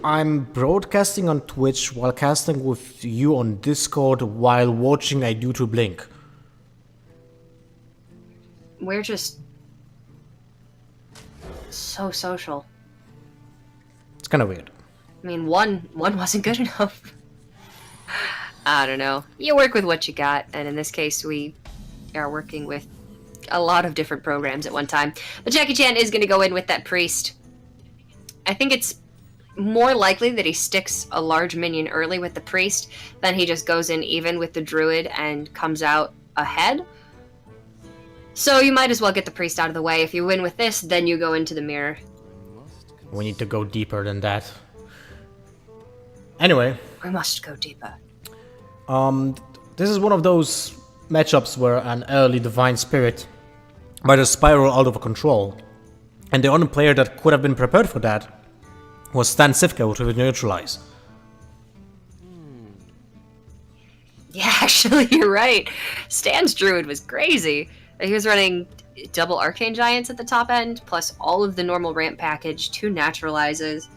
[SPEAKER 1] I'm broadcasting on Twitch while casting with you on Discord while watching a YouTube link.
[SPEAKER 2] We're just so social.
[SPEAKER 1] It's kind of weird.
[SPEAKER 2] I mean, one wasn't good enough. I don't know. You work with what you got, and in this case, we are working with a lot of different programs at one time. But J4ckiechan is going to go in with that priest. I think it's more likely that he sticks a large minion early with the priest than he just goes in even with the druid and comes out ahead. So you might as well get the priest out of the way. If you win with this, then you go into the mirror.
[SPEAKER 1] We need to go deeper than that. Anyway,
[SPEAKER 2] We must go deeper.
[SPEAKER 1] this is one of those matchups where an early Divine Spirit might just spiral out of control. And the only player that could have been prepared for that was Stan Sivka, which would neutralize.
[SPEAKER 2] Yeah, actually, you're right. Stan's druid was crazy. He was running double arcane giants at the top end, plus all of the normal ramp package, 2 naturalizes.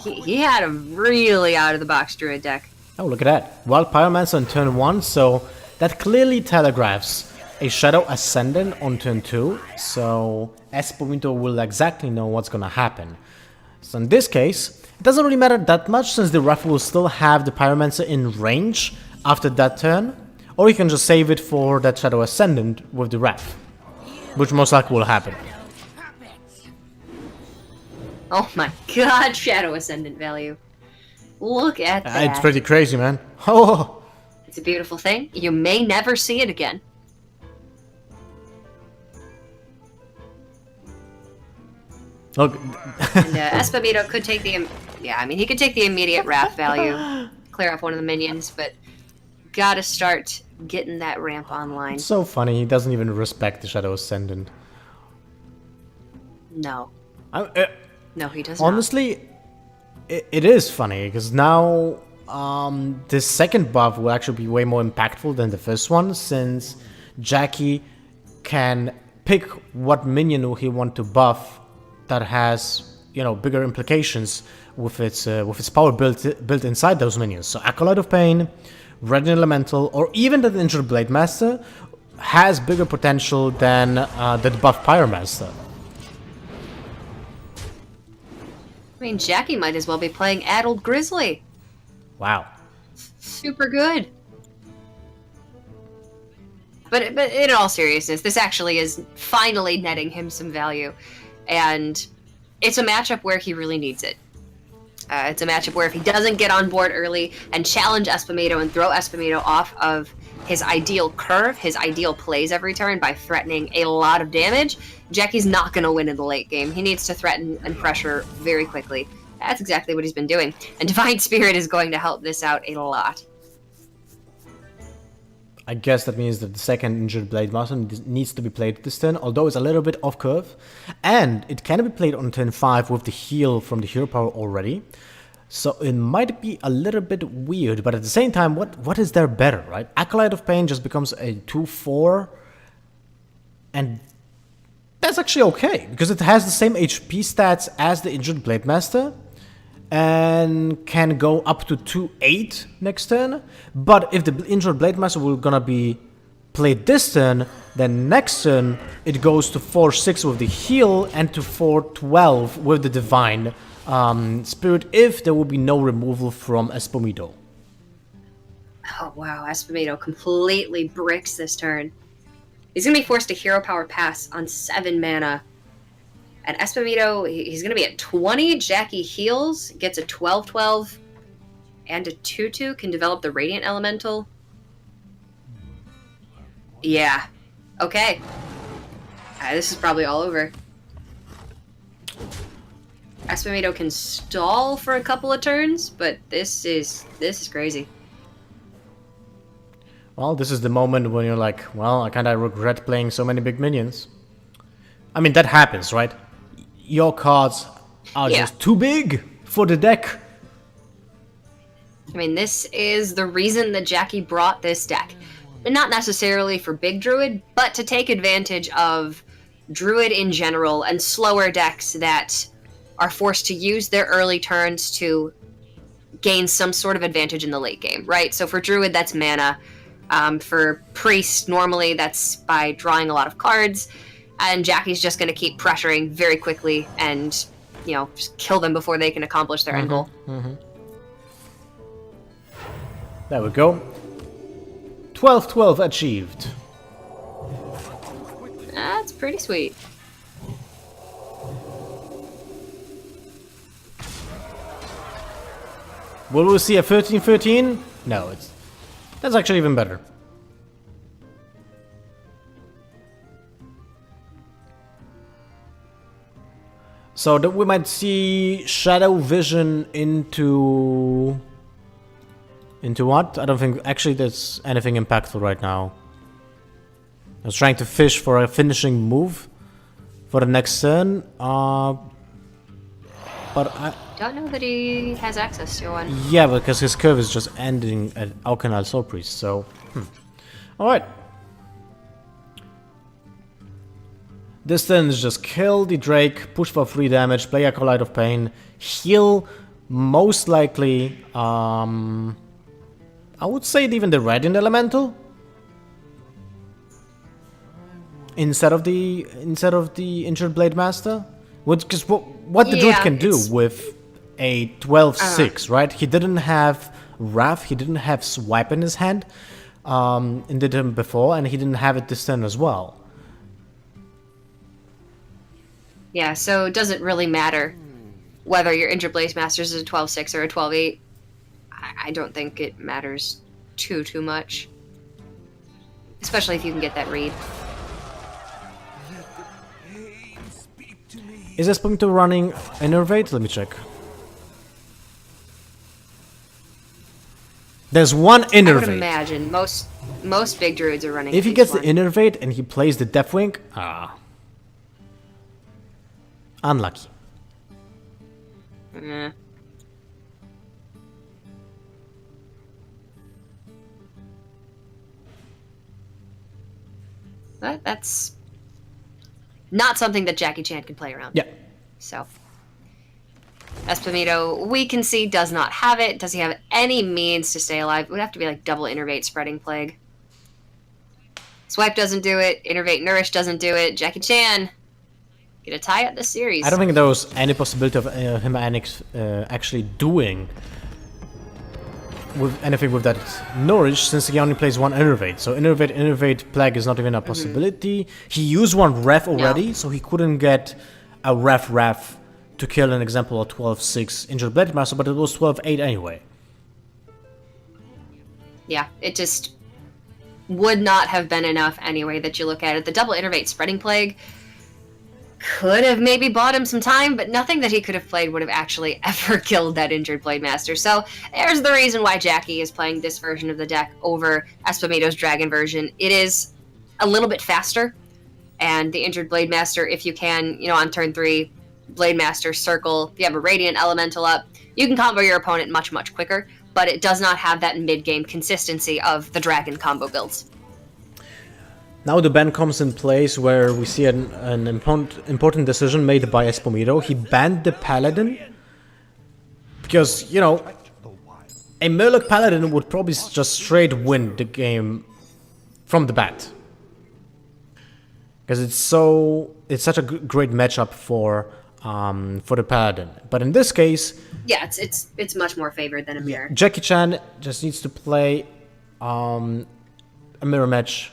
[SPEAKER 2] He had a really out-of-the-box druid deck.
[SPEAKER 1] Oh, look at that. Wild Pyromancer on turn 1, so that clearly telegraphs a Shadow Ascendant on turn 2, so Espumito will exactly know what's gonna happen. So in this case, it doesn't really matter that much since the Ref will still have the Pyromancer in range after that turn, or you can just save it for that Shadow Ascendant with the Ref, which most likely will happen.
[SPEAKER 2] Oh my god, Shadow Ascendant value. Look at that.
[SPEAKER 1] It's pretty crazy, man. Oh!
[SPEAKER 2] It's a beautiful thing. You may never see it again.
[SPEAKER 1] Look.
[SPEAKER 2] And Espumito could take the... Yeah, I mean, he could take the immediate wrath value, clear off one of the minions, but gotta start getting that ramp online.
[SPEAKER 1] It's so funny, he doesn't even respect the Shadow Ascendant.
[SPEAKER 2] No. No, he does
[SPEAKER 1] Honestly, it is funny, because now this second buff will actually be way more impactful than the first one, since Jackie can pick what minion he wants to buff that has, you know, bigger implications with its power built inside those minions. So Acolyte of Pain, Red Elemental, or even the Injured Blade Master has bigger potential than the buff Pyromancer.
[SPEAKER 2] I mean, Jackie might as well be playing Addled Grizzly.
[SPEAKER 1] Wow.
[SPEAKER 2] Super good. But in all seriousness, this actually is finally netting him some value. And it's a matchup where he really needs it. It's a matchup where if he doesn't get on board early and challenge Espumito and throw Espumito off of his ideal curve, his ideal plays every turn by threatening a lot of damage, Jackie's not going to win in the late game. He needs to threaten and pressure very quickly. That's exactly what he's been doing. And Divine Spirit is going to help this out a lot.
[SPEAKER 1] I guess that means that the second Injured Blade Master needs to be played this turn, although it's a little bit off curve. And it can be played on turn 5 with the heal from the hero power already. So it might be a little bit weird, but at the same time, what is there better, right? Acolyte of Pain just becomes a 2/4, and that's actually okay, because it has the same HP stats as the Injured Blade Master, and can go up to 2/8 next turn. But if the Injured Blade Master will gonna be played this turn, then next turn it goes to 4/6 with the heal and to 4/12 with the Divine Spirit if there will be no removal from Espumito.
[SPEAKER 2] Oh wow, Espumito completely bricks this turn. He's going to be forced to hero power pass on 7 mana. And Espumito, he's going to be at 20. Jackie heals, gets a 12/12, and a 2/2, can develop the Radiant Elemental. Yeah. Okay. This is probably all over. Espumito can stall for a couple of turns, but this is crazy.
[SPEAKER 1] Well, this is the moment when you're like, well, I kinda regret playing so many big minions. I mean, that happens, right? Your cards are just too big for the deck.
[SPEAKER 2] I mean, this is the reason that Jackie brought this deck. And not necessarily for big druid, but to take advantage of druid in general and slower decks that are forced to use their early turns to gain some sort of advantage in the late game, right? So for druid, that's mana. For priest, normally that's by drawing a lot of cards. And Jackie's just going to keep pressuring very quickly and, you know, just kill them before they can accomplish their end goal.
[SPEAKER 1] There we go. 12/12 achieved.
[SPEAKER 2] That's pretty sweet.
[SPEAKER 1] Will we see a 13/13? No, that's actually even better. So that we might see Shadow Vision into what? I don't think actually there's anything impactful right now. I was trying to fish for a finishing move for the next turn, but I
[SPEAKER 2] Don't know that he has access to one.
[SPEAKER 1] yeah, because his curve is just ending at Alkanal Soul Priest. So, all right. This turn is just kill the Drake, push for 3 damage, play Acolyte of Pain, heal most likely, I would say even the Radiant Elemental instead of the Injured Blade Master. Because what the Druid can do with a 12/6, right? He didn't have Wrath, he didn't have Swipe in his hand in the turn before, and he didn't have it this turn as well.
[SPEAKER 2] Yeah, so it doesn't really matter whether your Injured Blade Master is a 12/6 or a 12/8. I don't think it matters too much. Especially if you can get that read.
[SPEAKER 1] Is Espumito running Innervate? Let me check. There's one
[SPEAKER 2] I would
[SPEAKER 1] Innervate.
[SPEAKER 2] imagine most big druids are running.
[SPEAKER 1] If he
[SPEAKER 2] at
[SPEAKER 1] gets
[SPEAKER 2] least
[SPEAKER 1] the Innervate and he plays the Deathwing, unlucky.
[SPEAKER 2] one. That's not something that Jackie Chan can play around.
[SPEAKER 1] Yeah.
[SPEAKER 2] So, Espumito, we can see, does not have it. Does he have any means to stay alive? It would have to be like double Innervate Spreading Plague. Swipe doesn't do it. Innervate Nourish doesn't do it. Jackie Chan, get a tie at this series.
[SPEAKER 1] I don't think there was any possibility of him actually doing with anything with that Nourish, since he only plays one Innervate. So Innervate Plague is not even a possibility. He used one Ref already, so he couldn't get a Ref to kill an example of 12/6 Injured Blade Master, but it was 12/8 anyway.
[SPEAKER 2] Yeah, it just would not have been enough anyway that you look at it. The double Innervate Spreading Plague could have maybe bought him some time, but nothing that he could have played would have actually ever killed that Injured Blade Master. So there's the reason why Jackie is playing this version of the deck over Espumito's Dragon version. It is a little bit faster, and the Injured Blade Master, if you can, on turn 3, Blade Master circle, if you have a Radiant Elemental up, you can combo your opponent much quicker, but it does not have that mid-game consistency of the Dragon combo builds.
[SPEAKER 1] Now the ban comes in place where we see an important decision made by Espumito. He banned the Paladin because, a Murloc Paladin would probably just straight win the game from the bat. Because it's such a great matchup for the Paladin. But in this case,
[SPEAKER 2] yeah, it's much more favored than a mirror.
[SPEAKER 1] Jackie Chan just needs to play a mirror match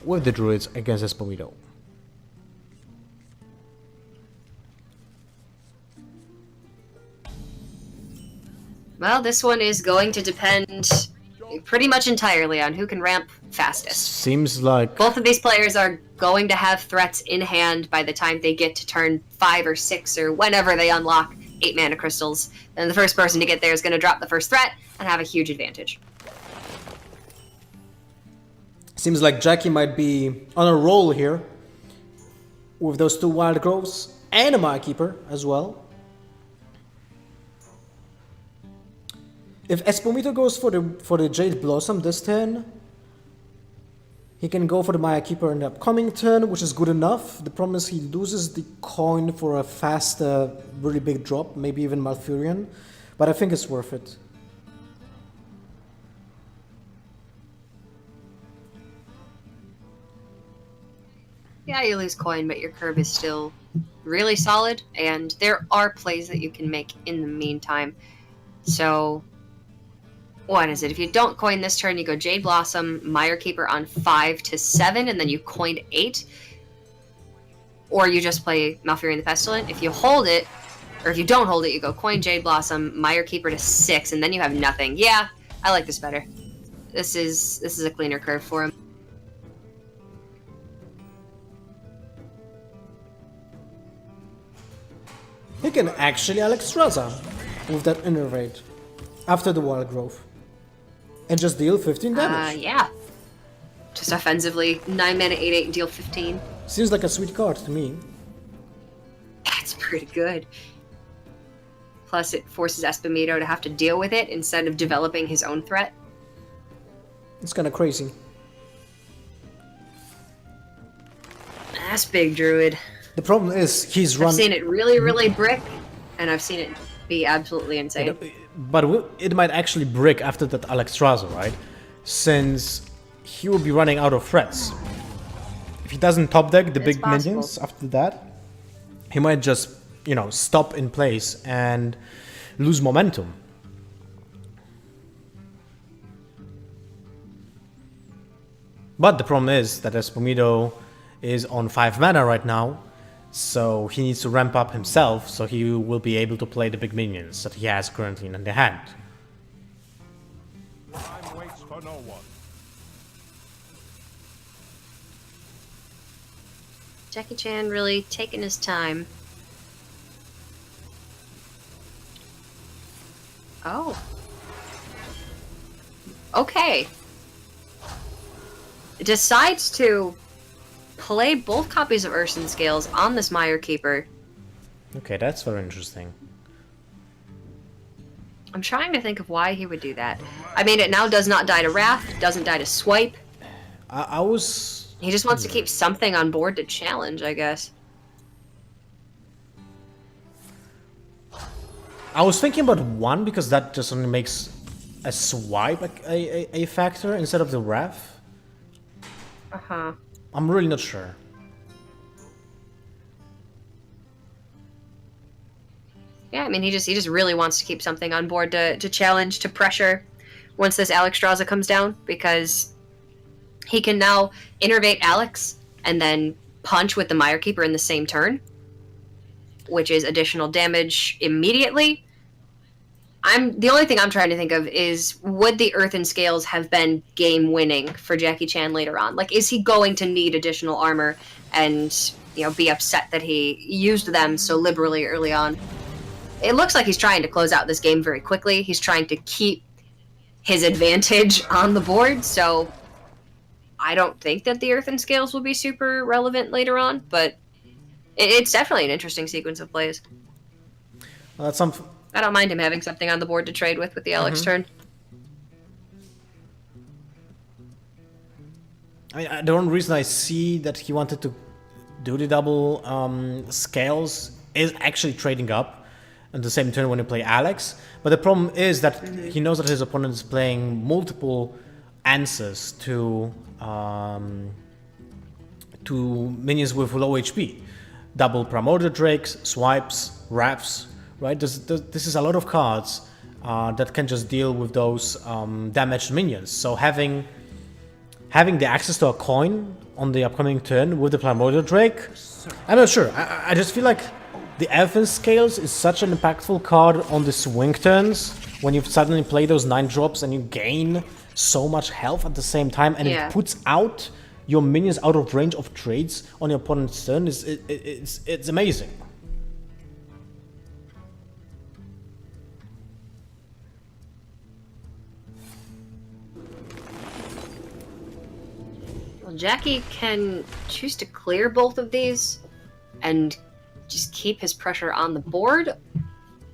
[SPEAKER 1] with the druids against Espumito.
[SPEAKER 2] Well, this one is going to depend pretty much entirely on who can ramp fastest.
[SPEAKER 1] Seems like
[SPEAKER 2] both of these players are going to have threats in hand by the time they get to turn 5 or 6 or whenever they unlock 8 mana crystals. Then the first person to get there is going to drop the first threat and have a huge advantage.
[SPEAKER 1] seems like Jackie might be on a roll here with those 2 Wild Groves and a Mire Keeper as well. If Espumito goes for the Jade Blossom this turn, he can go for the Mire Keeper in the upcoming turn, which is good enough. The problem is he loses the coin for a faster, really big drop, maybe even Malfurion, but I think it's worth it.
[SPEAKER 2] Yeah, you lose coin, but your curve is still really solid, and there are plays that you can make in the meantime. So, what is it? If you don't coin this turn, you go Jade Blossom, Mire Keeper on 5 to 7, and then you coined 8. Or you just play Malfurion the Pestilent. If you hold it, or if you don't hold it, you go coin Jade Blossom, Mire Keeper to 6, and then you have nothing. Yeah, I like this better. This is a cleaner curve for him.
[SPEAKER 1] He can actually Alexstrasza with that Innervate after the Wild Growth and just deal 15 damage.
[SPEAKER 2] Yeah. Just offensively, 9 mana, 8/8, and deal 15.
[SPEAKER 1] Seems like a sweet card to me.
[SPEAKER 2] That's pretty good. Plus, it forces Espumito to have to deal with it instead of developing his own threat.
[SPEAKER 1] It's kind of crazy.
[SPEAKER 2] That's big, Druid.
[SPEAKER 1] The problem is he's
[SPEAKER 2] I've
[SPEAKER 1] running.
[SPEAKER 2] seen it really, really brick, and I've seen it be absolutely insane.
[SPEAKER 1] But it might actually break after that Alexstrasza, right? Since he will be running out of threats. If he doesn't top deck the big
[SPEAKER 2] possible.
[SPEAKER 1] minions after that, he might just, you know, stop in place and lose momentum. But the problem is that Espumito is on 5 mana right now, so he needs to ramp up himself so he will be able to play the big minions that he has currently in the hand.
[SPEAKER 4] Time waits for no one.
[SPEAKER 2] Jackie Chan really taking his time. Oh. Okay. Decides to play both copies of Urson Scales on this Mire Keeper.
[SPEAKER 1] Okay, that's very interesting.
[SPEAKER 2] I'm trying to think of why he would do that. I mean, it now does not die to Wrath, doesn't die to Swipe.
[SPEAKER 1] I was...
[SPEAKER 2] He just wants to keep something on board to challenge, I guess.
[SPEAKER 1] I was thinking about 1 because that just only makes a swipe a factor instead of the Wrath.
[SPEAKER 2] Uh-huh.
[SPEAKER 1] I'm really not sure.
[SPEAKER 2] Yeah, I mean, he just really wants to keep something on board to challenge, to pressure once this Alexstrasza comes down, because he can now innervate Alex and then punch with the Mire Keeper in the same turn, which is additional damage immediately. The only thing I'm trying to think of is, would the Earthen Scales have been game winning for Jackie Chan later on? Like, is he going to need additional armor and, you know, be upset that he used them so liberally early on? It looks like he's trying to close out this game very quickly. He's trying to keep his advantage on the board, so I don't think that the Earthen Scales will be super relevant later on, but it's definitely an interesting sequence of plays.
[SPEAKER 1] Well, that's something...
[SPEAKER 2] I don't mind him having something on the board to trade with the Alex turn.
[SPEAKER 1] I mean, the only reason I see that he wanted to do the double scales is actually trading up at the same turn when you play Alex. But the problem is that he knows that his opponent is playing multiple answers to minions with low HP. Double Primordial Drakes, Swipes, Wraths, right? This is a lot of cards that can just deal with those damaged minions. So having the access to a coin on the upcoming turn with the Primordial Drake, I'm not sure. I just feel like the Elfin Scales is such an impactful card on the swing turns when you suddenly play those 9 drops and you gain so much health at the same time, and it puts out your minions out of range of trades on your opponent's turn. It's amazing.
[SPEAKER 2] Well, Jackie can choose to clear both of these and just keep his pressure on the board,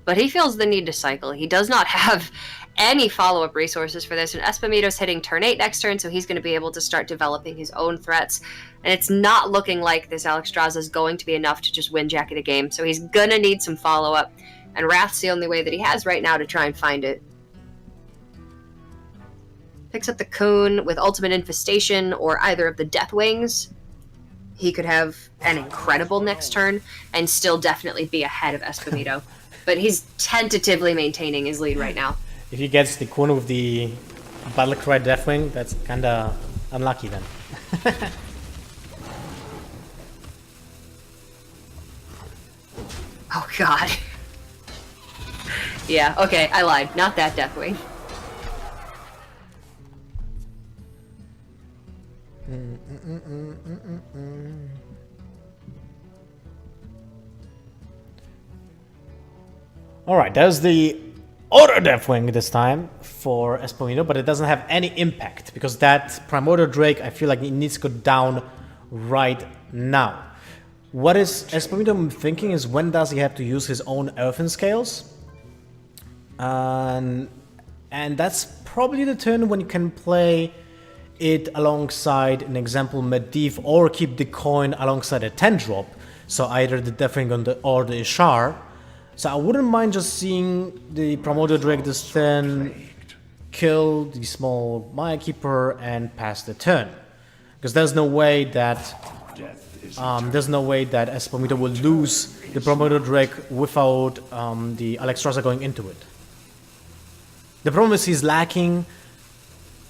[SPEAKER 2] but he feels the need to cycle. He does not have any follow-up resources for this, and Espumito's hitting turn 8 next turn, so he's going to be able to start developing his own threats, and it's not looking like this Alexstrasza is going to be enough to just win Jackie the game, so he's going to need some follow-up, and Wrath's the only way that he has right now to try and find it. Picks up the Coon with Ultimate Infestation or either of the Deathwings. He could have an incredible next turn and still definitely be ahead of Espumito. But he's tentatively maintaining his lead right now.
[SPEAKER 1] If he gets the corner with the Battlecry Deathwing, that's kinda unlucky then.
[SPEAKER 2] Oh god. Yeah, okay, I lied. Not that Deathwing.
[SPEAKER 1] Alright, there's the Auto Deathwing this time for Espumito, but it doesn't have any impact because that Primordial Drake, I feel like it needs to go down right now. What is Espumito thinking is, when does he have to use his own Earthen Scales? And that's probably the turn when you can play it alongside an example Medivh, or keep the coin alongside a 10 drop. So either the Deathwing or the Ishar. So I wouldn't mind just seeing the Primordial Drake this turn kill the small Maya Keeper and pass the turn. Because there's no way that Espumito will lose the Primordial Drake without the Alexstrasza going into it. The problem is he's lacking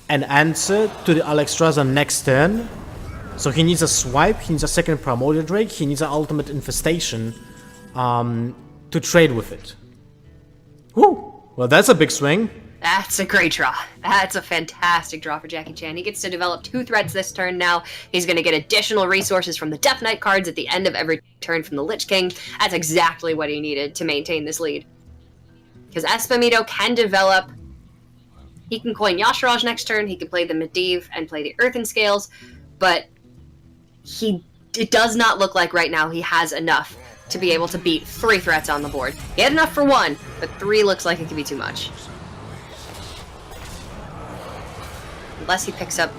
[SPEAKER 1] an answer to the Alexstrasza next turn. So he needs a swipe, he needs a second Primordial Drake, he needs an ultimate infestation to trade with it. Whew! Well, that's a big swing.
[SPEAKER 2] That's a great draw. That's a fantastic draw for Jackie Chan. He gets to develop 2 threats this turn now. He's going to get additional resources from the Death Knight cards at the end of every turn from the Lich King. That's exactly what he needed to maintain this lead. Because Espumito can develop... He can coin Yogg-saron next turn, he can play the Medivh and play the Earthen Scales, but it does not look like right now he has enough to be able to beat 3 threats on the board. He had enough for 1, but 3 looks like it could be too much. Unless he picks up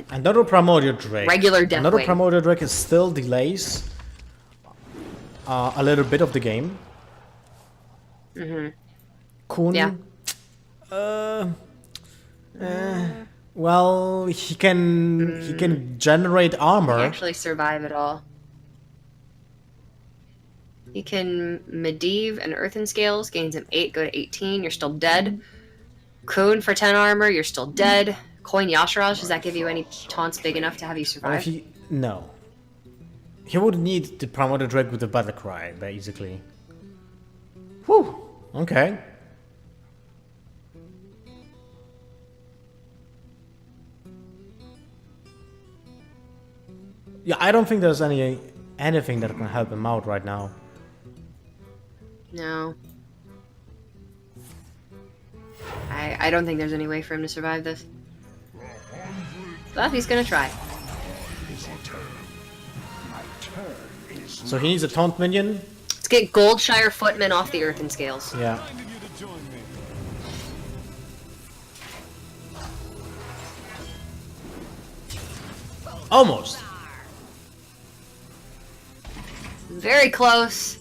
[SPEAKER 1] another Primordial Drake.
[SPEAKER 2] Regular Deathwing.
[SPEAKER 1] Another Primordial Drake is still delays a little bit of the game. Kun.
[SPEAKER 2] Yeah.
[SPEAKER 1] Well, he can generate armor.
[SPEAKER 2] Can he actually survive it all? You can Medivh and Earthen Scales, gains him 8, go to 18, you're still dead. Kun for 10 armor, you're still dead. Coin Yogg-saron, does that give you any taunts big enough to have you survive?
[SPEAKER 1] No. He would need the Primordial Drake with the Battle Cry, basically. Whew, okay. Yeah, I don't think there's anything that can help him out right now.
[SPEAKER 2] No. I don't think there's any way for him to survive this. But he's gonna try.
[SPEAKER 1] So he needs a taunt minion.
[SPEAKER 2] Let's get Goldshire Footman off the Earthen Scales.
[SPEAKER 1] Yeah. Almost.
[SPEAKER 2] Very close,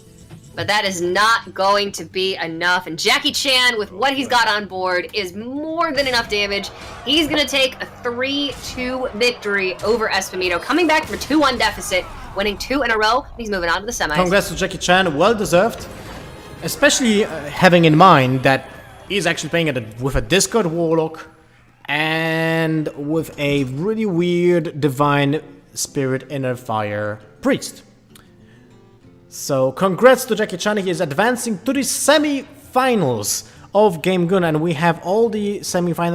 [SPEAKER 2] but that is not going to be enough. And Jackie Chan, with what he's got on board, is more than enough damage. He's going to take a 3-2 victory over Espumito, coming back from a 2-1 deficit, winning 2 in a row, and he's moving on to the semis.
[SPEAKER 1] Congrats to Jackie Chan, well deserved. Especially having in mind that he's actually playing with a Discord Warlock and with a really weird Divine Spirit Inner Fire Priest. So congrats to Jackie Chan, he is advancing to the semi-finals of GameGune, and we have all the semi-finals